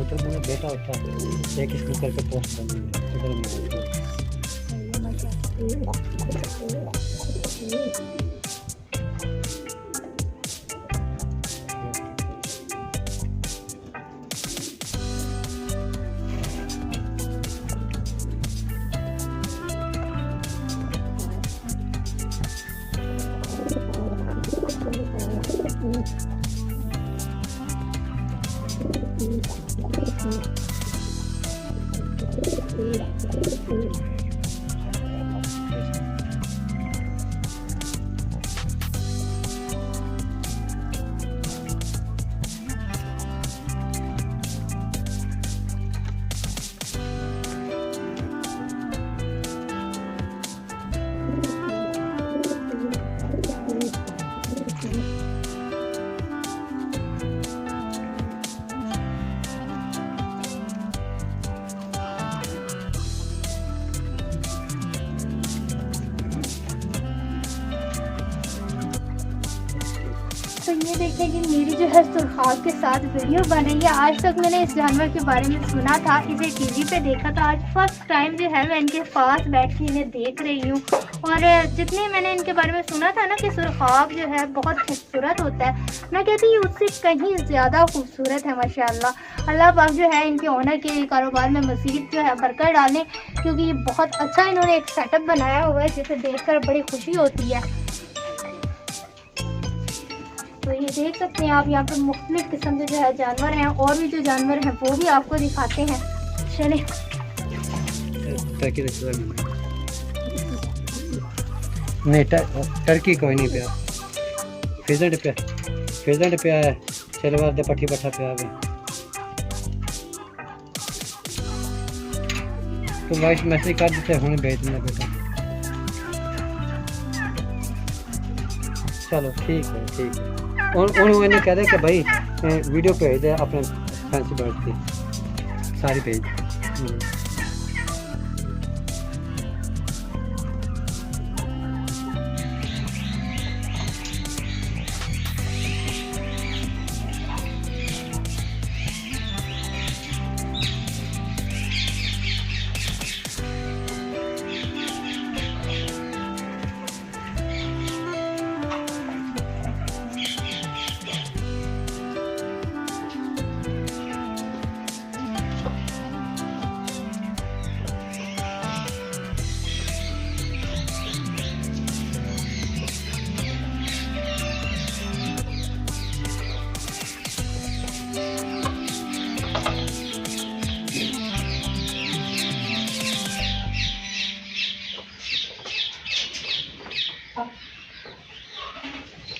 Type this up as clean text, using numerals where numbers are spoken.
Hotel में बैठा होता है एक स्पीकर पे पोस्ट करनी है तो ये देखिए कि मेरी जो है सुरखाब के साथ वीडियो बन रही है। आज तक मैंने इस जानवर के बारे में सुना था, इसे टीवी पे देखा था। आज फर्स्ट टाइम जो है मैं इनके पास बैठ के इन्हें देख रही हूँ। और जितने मैंने इनके बारे में सुना था ना कि सुरखाब जो है बहुत खूबसूरत होता है, मैं कहती हूँ उससे कहीं ज़्यादा खूबसूरत है माशाल्लाह। अल्लाह पाक जो है इनके ऑनर के कारोबार में मज़ीद जो है बरकत डालें, क्योंकि ये बहुत अच्छा इन्होंने एक सेटअप बनाया हुआ है जिसे देखकर बड़ी खुशी होती है। तो ये देख सकते हैं आप, यहाँ पर मुख्तलिफ किस्म के जो है जानवर हैं, और भी जो जानवर हैं वो भी आपको दिखाते हैं। चले नहीं, टर्की कोई नहीं पिया, फेजेंट पिया है, शलवार दे पट्ठी पट्ठा पिया है। तो वॉइस मैसेज कर देते हुणे भेज देना बेटा। चलो ठीक है। उन्होंने इन्हें कह दे कि भाई वीडियो भेज दे अपने फैंसी बर्ड की सारी भेज।